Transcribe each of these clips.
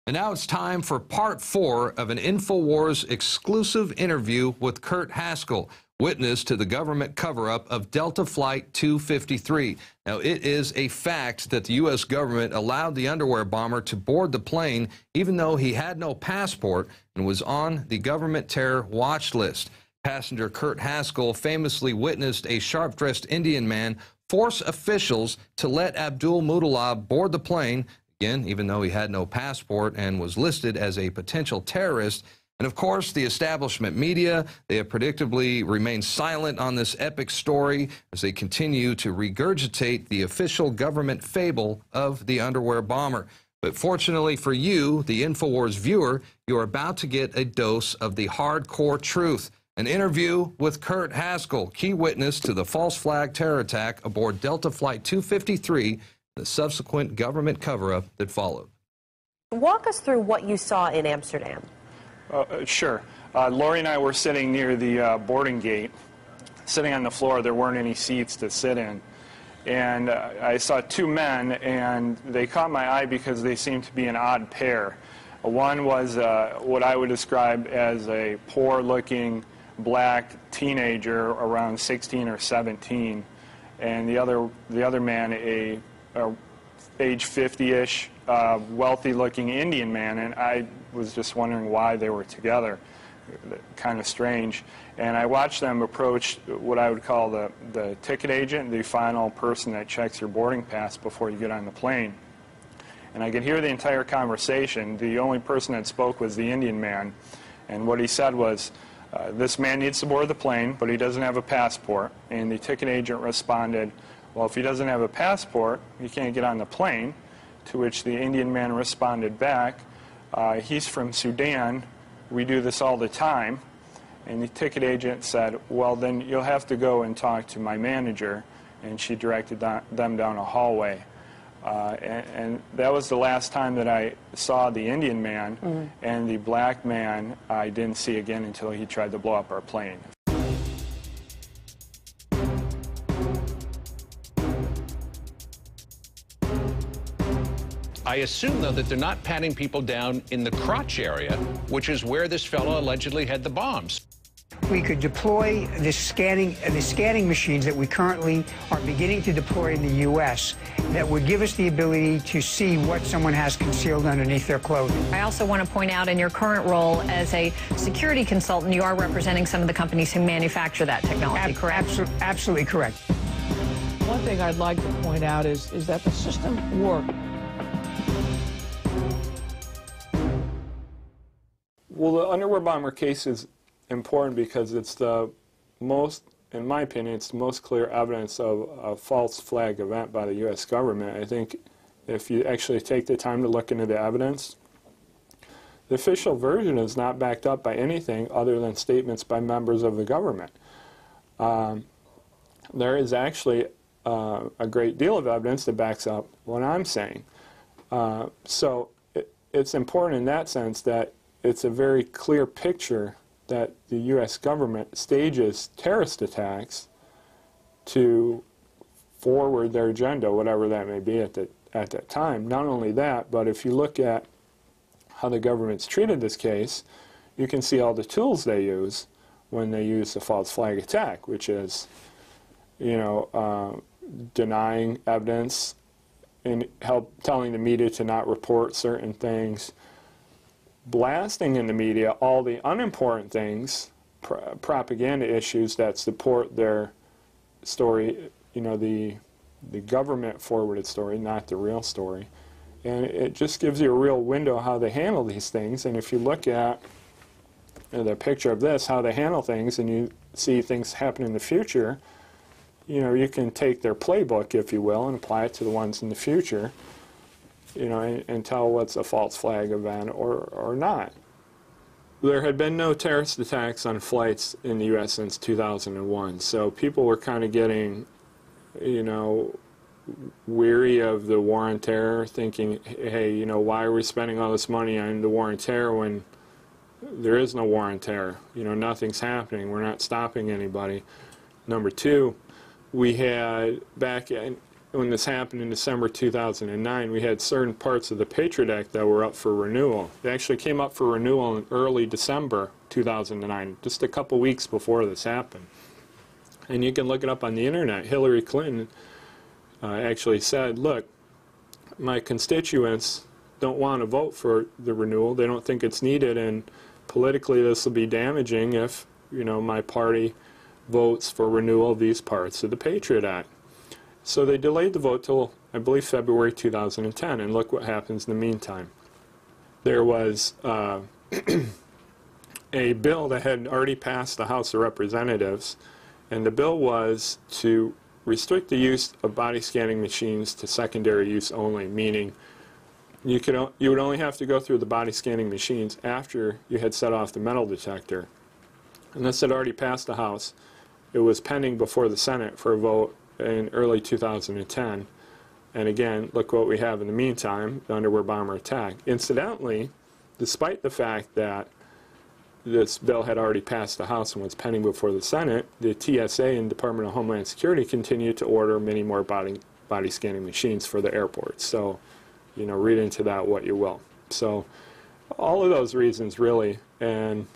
And now it's time for part 4 of an InfoWars exclusive interview with Kurt Haskell, witness to the government cover-up of Delta Flight 253. Now, it is a fact that the U.S. government allowed the underwear bomber to board the plane even though he had no passport and was on the government terror watch list. Passenger Kurt Haskell famously witnessed a sharp-dressed Indian man force officials to let Abdul Muttalib board the plane, again, even though he had no passport and was listed as a potential terrorist. And of course, the establishment media, they have predictably remained silent on this epic story as they continue to regurgitate the official government fable of the underwear bomber. But fortunately for you, the InfoWars viewer, you're about to get a dose of the hardcore truth. An interview with Kurt Haskell, key witness to the false flag terror attack aboard Delta Flight 253, the subsequent government cover-up that followed. Walk us through what you saw in Amsterdam. Sure. Lori and I were sitting near the boarding gate, sitting on the floor. There weren't any seats to sit in. And I saw two men, and they caught my eye because they seemed to be an odd pair. One was what I would describe as a poor-looking black teenager around 16 or 17, and the other man, a age 50-ish, wealthy-looking Indian man, and I was just wondering why they were together. Kind of strange. And I watched them approach what I would call the ticket agent, the final person that checks your boarding pass before you get on the plane. And I could hear the entire conversation. The only person that spoke was the Indian man, and what he said was, this man needs to board the plane, but he doesn't have a passport. And the ticket agent responded, well, if he doesn't have a passport, he can't get on the plane. To which the Indian man responded back, he's from Sudan, we do this all the time. And the ticket agent said, well, then you'll have to go and talk to my manager. And she directed them down a hallway. And that was the last time that I saw the Indian man, and the black man I didn't see again until he tried to blow up our plane. I assume, though, that they're not patting people down in the crotch area, which is where this fellow allegedly had the bombs. We could deploy the scanning machines that we currently are beginning to deploy in the U.S. that would give us the ability to see what someone has concealed underneath their clothing. I also want to point out, in your current role as a security consultant, you are representing some of the companies who manufacture that technology, correct? Absolutely correct. One thing I'd like to point out is that the system worked. Well, the underwear bomber case is important because it's the most, in my opinion, it's the most clear evidence of a false flag event by the U.S. government. I think if you actually take the time to look into the evidence, the official version is not backed up by anything other than statements by members of the government. There is actually a great deal of evidence that backs up what I'm saying. So it's important in that sense that it's a very clear picture that the U.S. government stages terrorist attacks to forward their agenda, whatever that may be at that time. Not only that, but if you look at how the government's treated this case, you can see all the tools they use when they use the false flag attack, which is, denying evidence and telling the media to not report certain things, blasting in the media all the unimportant things, propaganda issues that support their story, the government forwarded story, not the real story. And it just gives you a real window how they handle these things. And if you look at the picture of this, how they handle things, and you see things happen in the future, you can take their playbook, if you will, and apply it to the ones in the future. And tell what's a false flag event or not. There had been no terrorist attacks on flights in the U.S. since 2001, so people were kind of getting, weary of the war on terror, thinking, hey, why are we spending all this money on the war on terror when there is no war on terror? Nothing's happening. We're not stopping anybody. Number two, we had, back in when this happened in December 2009, we had certain parts of the Patriot Act that were up for renewal. They actually came up for renewal in early December 2009, just a couple weeks before this happened. And you can look it up on the internet. Hillary Clinton actually said, look, my constituents don't want to vote for the renewal. They don't think it's needed, and politically this will be damaging if, you know, my party votes for renewal of these parts of the Patriot Act. So they delayed the vote till, I believe, February 2010, and look what happens in the meantime. There was a bill that had already passed the House of Representatives, and the bill was to restrict the use of body scanning machines to secondary use only, meaning you would only have to go through the body scanning machines after you had set off the metal detector. And this had already passed the House. It was pending before the Senate for a vote in early 2010. And again, look what we have in the meantime, the underwear bomber attack. Incidentally, despite the fact that this bill had already passed the House and was pending before the Senate, the TSA and Department of Homeland Security continued to order many more body scanning machines for the airports. So, you know, read into that what you will. So, all of those reasons really, and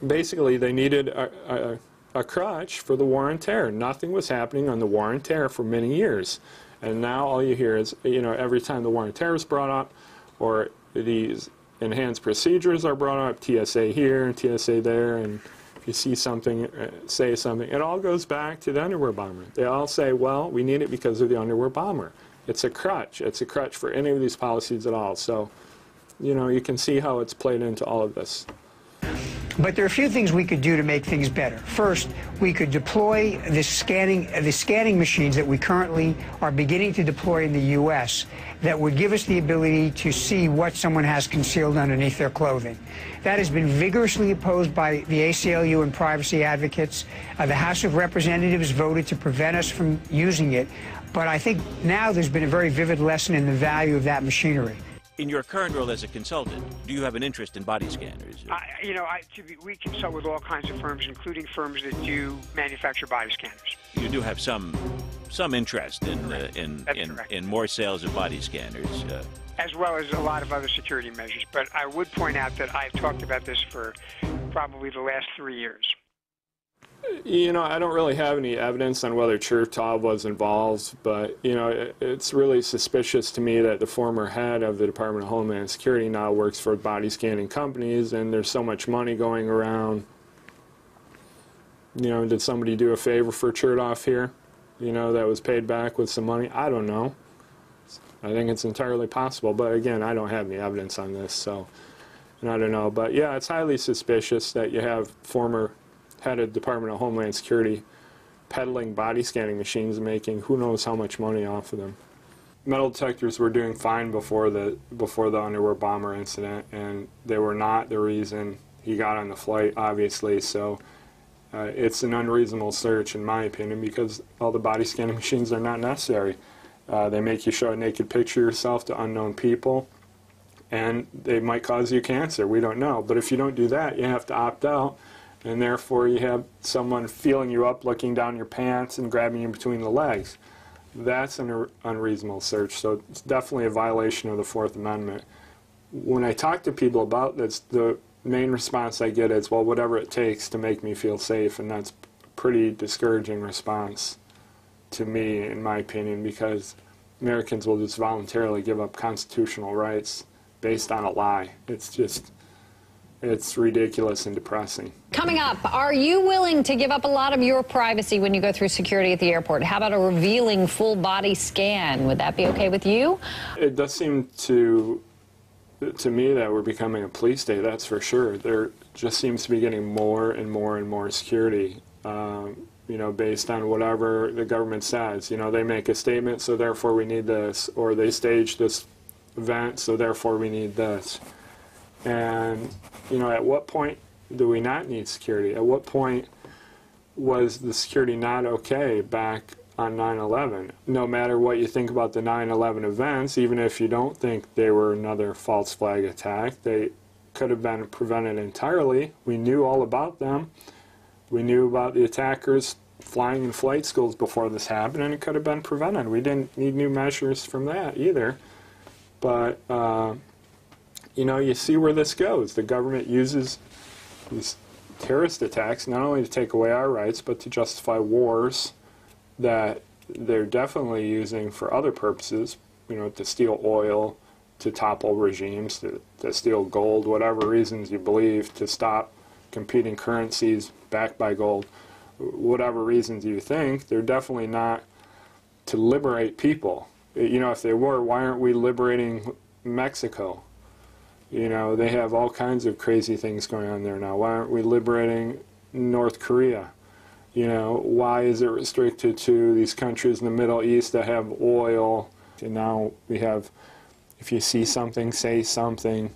basically they needed a crutch for the war on terror. Nothing was happening on the war on terror for many years. And now all you hear is, you know, every time the war on terror is brought up, or these enhanced procedures are brought up, TSA here and TSA there, and if you see something, say something, it all goes back to the underwear bomber. They all say, well, we need it because of the underwear bomber. It's a crutch. It's a crutch for any of these policies at all. So, you know, you can see how it's played into all of this. But there are a few things we could do to make things better. First, we could deploy the scanning machines that we currently are beginning to deploy in the U.S. that would give us the ability to see what someone has concealed underneath their clothing. That has been vigorously opposed by the ACLU and privacy advocates. The House of Representatives voted to prevent us from using it. But I think now there's been a very vivid lesson in the value of that machinery. In your current role as a consultant, do you have an interest in body scanners? We consult with all kinds of firms, including firms that do manufacture body scanners. You do have some interest in more sales of body scanners. As well as a lot of other security measures. But I would point out that I've talked about this for probably the last 3 years. You know, I don't really have any evidence on whether Chertoff was involved, but, you know, it's really suspicious to me that the former head of the Department of Homeland Security now works for body scanning companies, and there's so much money going around. You know, did somebody do a favor for Chertoff here, you know, that was paid back with some money? I don't know. I think it's entirely possible, but again, I don't have any evidence on this, so, and I don't know. But yeah, it's highly suspicious that you have former head of Department of Homeland Security peddling body scanning machines, making who knows how much money off of them. Metal detectors were doing fine before the underwear bomber incident, and they were not the reason he got on the flight, obviously. So it's an unreasonable search, in my opinion, because all the body scanning machines are not necessary. They make you show a naked picture of yourself to unknown people, and they might cause you cancer. We don't know. But if you don't do that, you have to opt out. And therefore you have someone feeling you up, looking down your pants and grabbing you between the legs. That's an unreasonable search, so it's definitely a violation of the Fourth Amendment. When I talk to people about this, the main response I get is, well, whatever it takes to make me feel safe, and that's a pretty discouraging response to me, in my opinion, because Americans will just voluntarily give up constitutional rights based on a lie. It's ridiculous and depressing. Coming up, are you willing to give up a lot of your privacy when you go through security at the airport? How about a revealing full body scan? Would that be okay with you? It does seem to me that we're becoming a police state, that's for sure. There just seems to be getting more and more and more security, you know, based on whatever the government says. You know, they make a statement, so therefore we need this, or they stage this event, so therefore we need this. And, you know, at what point do we not need security? At what point was the security not okay back on 9/11? No matter what you think about the 9/11 events, even if you don't think they were another false flag attack, they could have been prevented entirely. We knew all about them. We knew about the attackers flying in flight schools before this happened, and it could have been prevented. We didn't need new measures from that either. But, you know, you see where this goes. The government uses these terrorist attacks not only to take away our rights, but to justify wars that they're definitely using for other purposes, you know, to steal oil, to topple regimes, to steal gold, whatever reasons you believe, to stop competing currencies backed by gold, whatever reasons you think. They're definitely not to liberate people. You know, if they were, why aren't we liberating Mexico? You know, they have all kinds of crazy things going on there now. Why aren't we liberating North Korea? You know, why is it restricted to these countries in the Middle East that have oil? And now we have, if you see something, say something,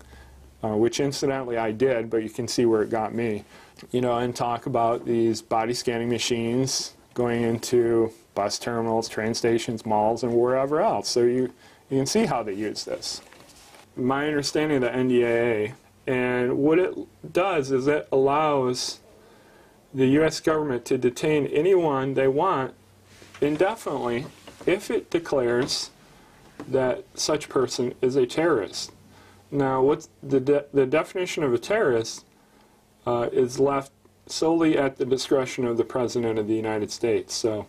which incidentally I did, but you can see where it got me. You know, and talk about these body scanning machines going into bus terminals, train stations, malls, and wherever else. So you can see how they use this. My understanding of the NDAA, and what it does is it allows the U.S. government to detain anyone they want indefinitely if it declares that such person is a terrorist. Now, what's the definition of a terrorist is left solely at the discretion of the President of the United States. So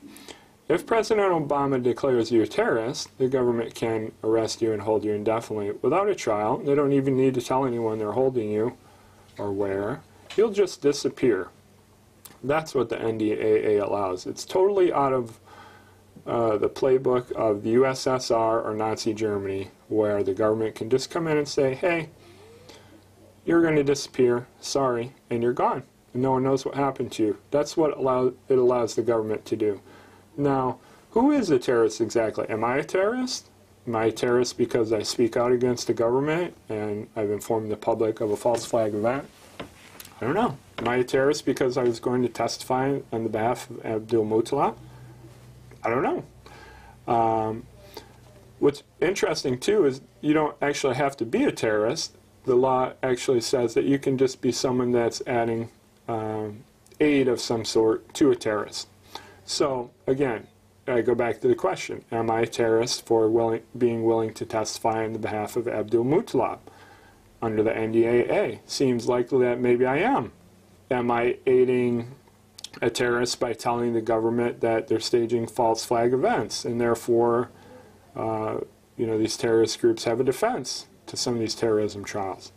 if President Obama declares you a terrorist, the government can arrest you and hold you indefinitely without a trial. They don't even need to tell anyone they're holding you or where. You'll just disappear. That's what the NDAA allows. It's totally out of the playbook of the USSR or Nazi Germany, where the government can just come in and say, hey, you're going to disappear, sorry, and you're gone. And no one knows what happened to you. That's what it allows the government to do. Now, who is a terrorist exactly? Am I a terrorist? Am I a terrorist because I speak out against the government and I've informed the public of a false flag event? I don't know. Am I a terrorist because I was going to testify on the behalf of Abdul Muttalib? I don't know. What's interesting, too, is you don't actually have to be a terrorist. The law actually says that you can just be someone that's adding aid of some sort to a terrorist. So, again, I go back to the question, am I a terrorist for being willing to testify on the behalf of Abdul Muttalib under the NDAA? Seems likely that maybe I am. Am I aiding a terrorist by telling the government that they're staging false flag events, and therefore, you know, these terrorist groups have a defense to some of these terrorism trials?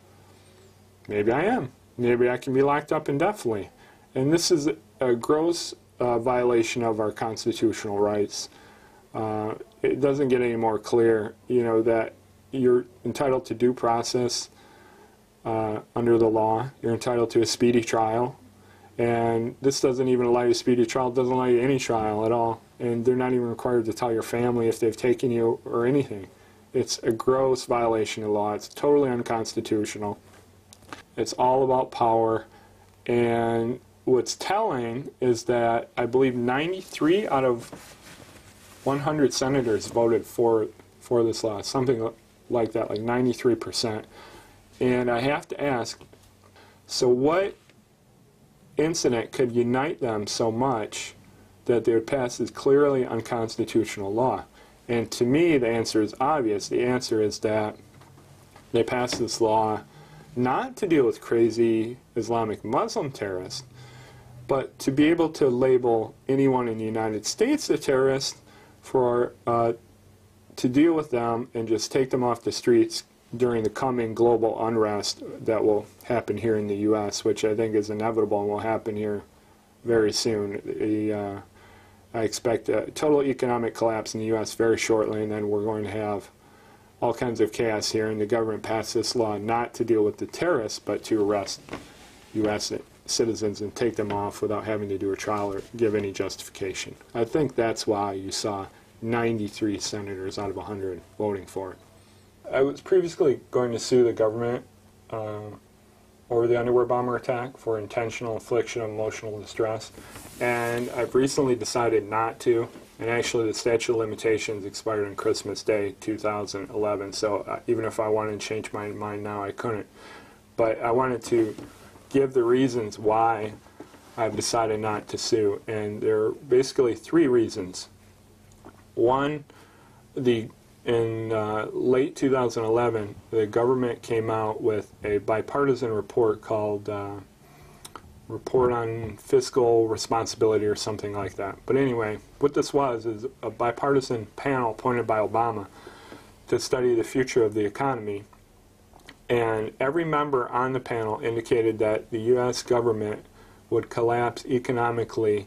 Maybe I am. Maybe I can be locked up indefinitely. And this is a gross violation of our constitutional rights. It doesn't get any more clear, you know, that you're entitled to due process under the law. You're entitled to a speedy trial. And this doesn't even allow you a speedy trial. It doesn't allow you any trial at all. And they're not even required to tell your family if they've taken you or anything. It's a gross violation of law. It's totally unconstitutional. It's all about power. And what's telling is that I believe 93 out of 100 senators voted for this law, something like that, like 93%. And I have to ask, so what incident could unite them so much that they would pass this clearly unconstitutional law? And to me, the answer is obvious. The answer is that they passed this law not to deal with crazy Islamic Muslim terrorists, but to be able to label anyone in the United States a terrorist for to deal with them and just take them off the streets during the coming global unrest that will happen here in the U.S., which I think is inevitable and will happen here very soon. I expect a total economic collapse in the U.S. very shortly, and then we're going to have all kinds of chaos here, and the government passed this law not to deal with the terrorists, but to arrest U.S. citizens and take them off without having to do a trial or give any justification. I think that's why you saw 93 senators out of 100 voting for it. I was previously going to sue the government over the underwear bomber attack for intentional infliction of emotional distress, and I've recently decided not to. And actually, the statute of limitations expired on Christmas Day 2011, so even if I wanted to change my mind now, I couldn't. But I wanted to give the reasons why I've decided not to sue. And there are basically three reasons. One, in late 2011, the government came out with a bipartisan report called Report on Fiscal Responsibility or something like that. But anyway, what this was is a bipartisan panel appointed by Obama to study the future of the economy. And every member on the panel indicated that the U.S. government would collapse economically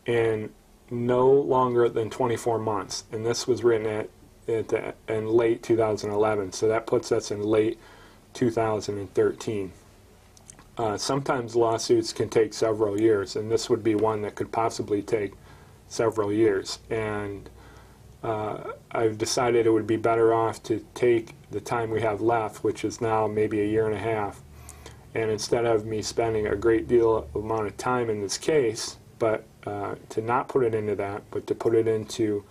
in no longer than 24 months. And this was written in late 2011. So that puts us in late 2013. Sometimes lawsuits can take several years, and this would be one that could possibly take several years. And I've decided it would be better off to take the time we have left, which is now maybe a year and a half, and instead of me spending a great deal of amount of time in this case, but to not put it into that, but to put it into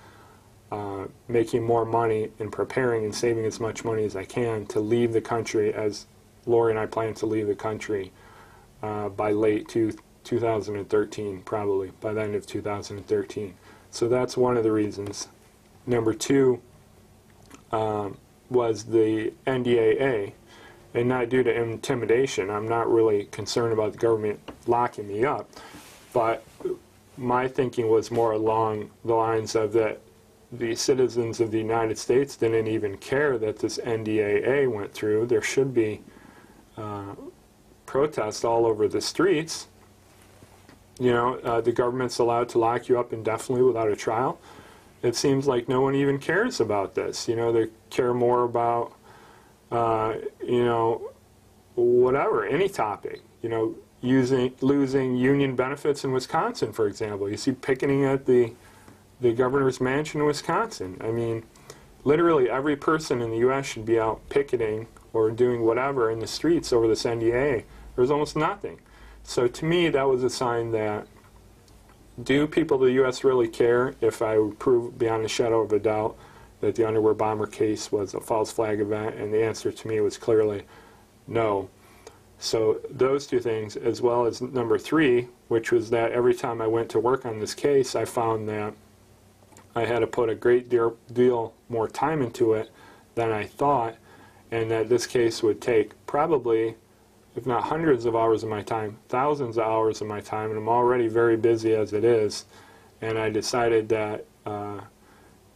making more money and preparing and saving as much money as I can to leave the country, as Lori and I plan to leave the country by late 2013, probably, by the end of 2013. So that's one of the reasons. Number two was the NDAA, and not due to intimidation. I'm not really concerned about the government locking me up, but my thinking was more along the lines of that the citizens of the United States didn't even care that this NDAA went through. There should be protests all over the streets. You know, the government's allowed to lock you up indefinitely without a trial. It seems like no one even cares about this. You know, they care more about, you know, whatever, any topic. You know, losing union benefits in Wisconsin, for example. You see picketing at the governor's mansion in Wisconsin. I mean, literally every person in the U.S. should be out picketing or doing whatever in the streets over this NDAA. There's almost nothing. So to me, that was a sign that, do people of the U.S. really care if I would prove beyond a shadow of a doubt that the underwear bomber case was a false flag event? And the answer to me was clearly no. So those two things, as well as number three, which was that every time I went to work on this case, I found that I had to put a great deal more time into it than I thought, and that this case would take probably, if not hundreds of hours of my time, thousands of hours of my time, and I'm already very busy as it is. And I decided that,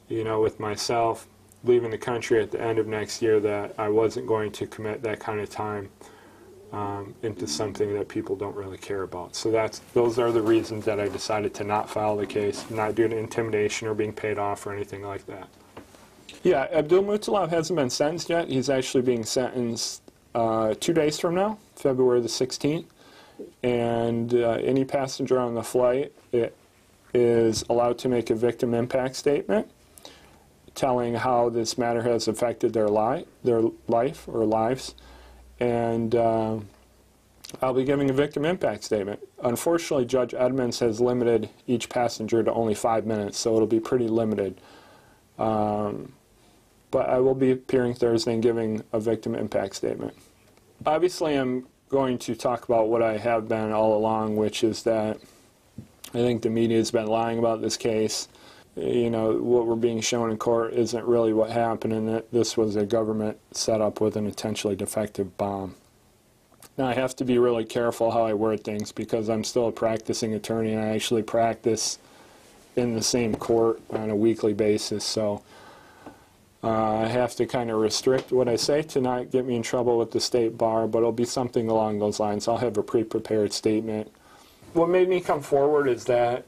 you know, with myself leaving the country at the end of next year, that I wasn't going to commit that kind of time into something that people don't really care about. So those are the reasons that I decided to not file the case, not due to intimidation or being paid off or anything like that. Yeah, Abdulmutallab hasn't been sentenced yet. He's actually being sentenced 2 days from now, February the 16th. And any passenger on the flight is allowed to make a victim impact statement telling how this matter has affected their life or lives. And I'll be giving a victim impact statement. Unfortunately, Judge Edmonds has limited each passenger to only 5 minutes, so it'll be pretty limited. But I will be appearing Thursday and giving a victim impact statement. Obviously, I'm going to talk about what I have been all along, which is that I think the media has been lying about this case. You know, what we're being shown in court isn't really what happened, and that this was a government setup with an intentionally defective bomb. Now, I have to be really careful how I word things because I'm still a practicing attorney, and I actually practice in the same court on a weekly basis, so I have to kind of restrict what I say to not get me in trouble with the state bar, but it'll be something along those lines. I'll have a pre-prepared statement. What made me come forward is that,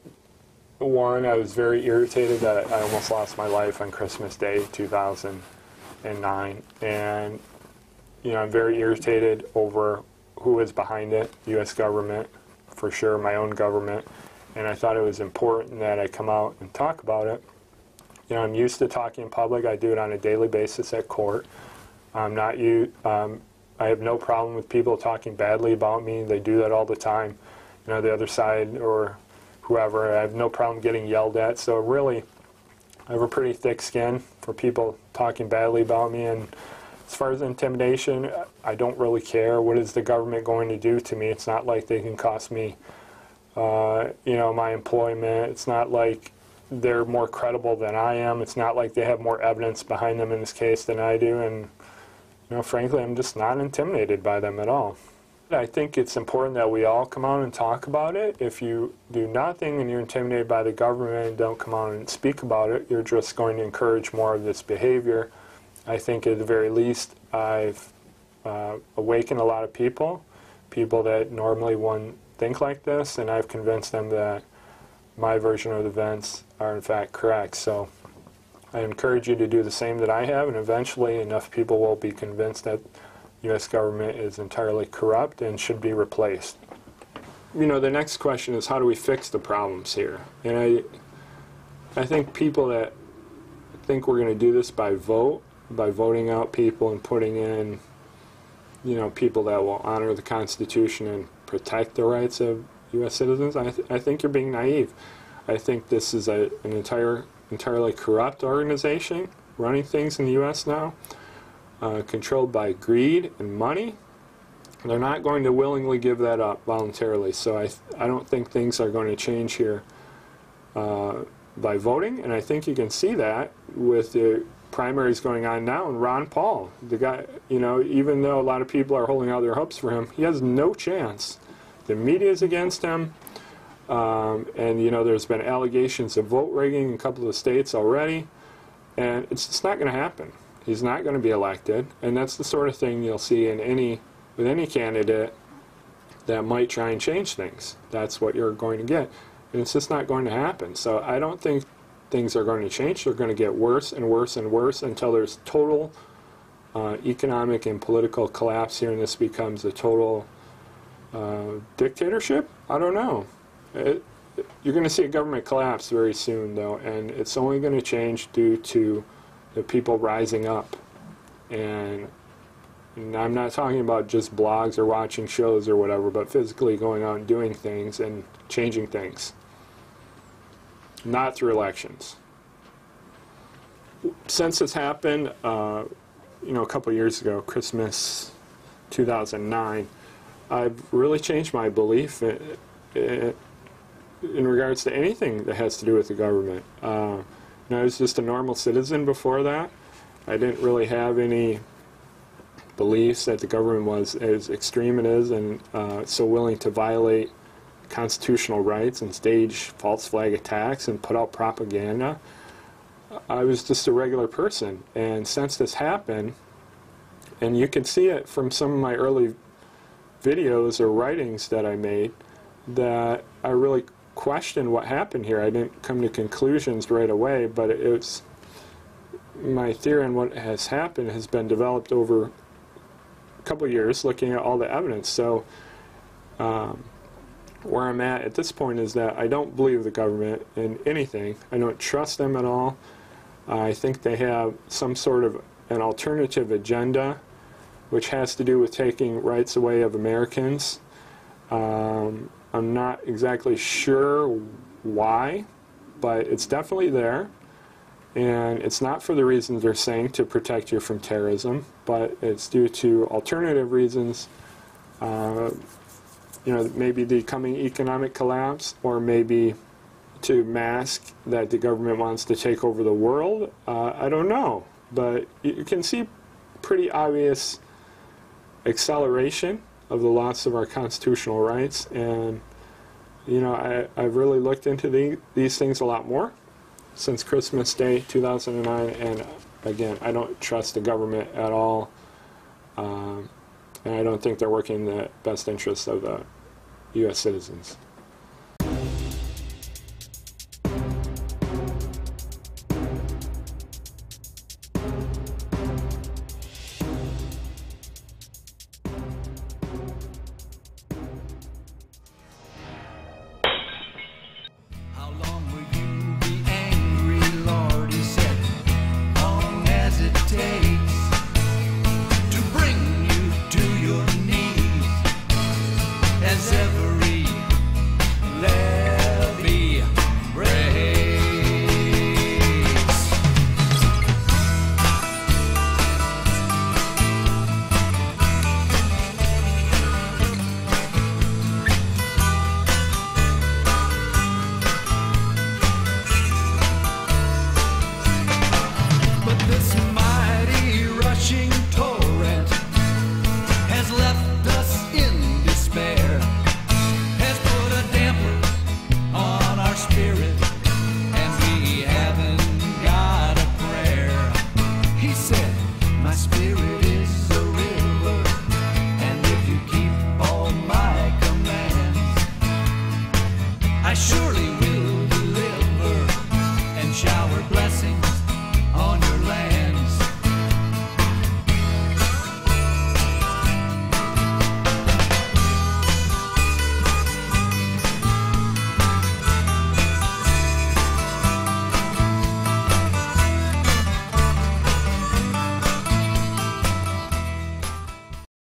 one, I was very irritated that I almost lost my life on Christmas Day 2009, and you know, I'm very irritated over who is behind it, the U.S. government, for sure, my own government, and I thought it was important that I come out and talk about it. You know, I'm used to talking in public. I do it on a daily basis at court. I have no problem with people talking badly about me. They do that all the time. You know, the other side or whoever, I have no problem getting yelled at. So really, I have a pretty thick skin for people talking badly about me. And as far as intimidation, I don't really care. What is the government going to do to me? It's not like they can cost me you know, my employment. It's not like they're more credible than I am. It's not like they have more evidence behind them in this case than I do. And, you know, frankly, I'm just not intimidated by them at all. I think it's important that we all come out and talk about it. If you do nothing and you're intimidated by the government and don't come out and speak about it, you're just going to encourage more of this behavior. I think at the very least I've awakened a lot of people that normally wouldn't think like this, and I've convinced them that my version of the events are in fact correct. So I encourage you to do the same that I have, and eventually enough people will be convinced that the U.S. government is entirely corrupt and should be replaced. You know, the next question is, how do we fix the problems here? And I think people that think we're going to do this by voting out people and putting in, you know, people that will honor the Constitution and protect the rights of U.S. citizens, I think you're being naive. I think this is an entirely corrupt organization running things in the U.S. now. Controlled by greed and money. They're not going to willingly give that up voluntarily. So I don't think things are going to change here by voting, and I think you can see that with the primaries going on now. And Ron Paul, the guy, you know, even though a lot of people are holding out their hopes for him, he has no chance. The media is against him, and you know, there's been allegations of vote rigging in a couple of states already, and it's just not going to happen. He's not going to be elected, and that's the sort of thing you'll see in with any candidate that might try and change things. That's what you're going to get, and it's just not going to happen. So I don't think things are going to change. They're going to get worse and worse and worse until there's total economic and political collapse here, and this becomes a total dictatorship. I don't know. You're going to see a government collapse very soon, though, and it's only going to change due to the people rising up. And I'm not talking about just blogs or watching shows or whatever, but physically going out and doing things and changing things. Not through elections. Since this happened, you know, a couple of years ago, Christmas 2009, I've really changed my belief in regards to anything that has to do with the government. You know, I was just a normal citizen before that. I didn't really have any beliefs that the government was as extreme it is and so willing to violate constitutional rights and stage false flag attacks and put out propaganda. I was just a regular person, and since this happened, and you can see it from some of my early videos or writings that I made, that I really questioned what happened here. I didn't come to conclusions right away, but it's my theory on what has happened has been developed over a couple of years looking at all the evidence. So where I'm at this point is that I don't believe the government in anything. I don't trust them at all. I think they have some sort of an alternative agenda which has to do with taking rights away of Americans. I'm not exactly sure why, but it's definitely there. And it's not for the reasons they're saying to protect you from terrorism, but it's due to alternative reasons. You know, maybe the coming economic collapse, or maybe to mask that the government wants to take over the world. I don't know, but you can see pretty obvious acceleration of the loss of our constitutional rights, and you know, I've really looked into these things a lot more since Christmas Day 2009, and again, I don't trust the government at all, and I don't think they're working in the best interests of the U.S. citizens.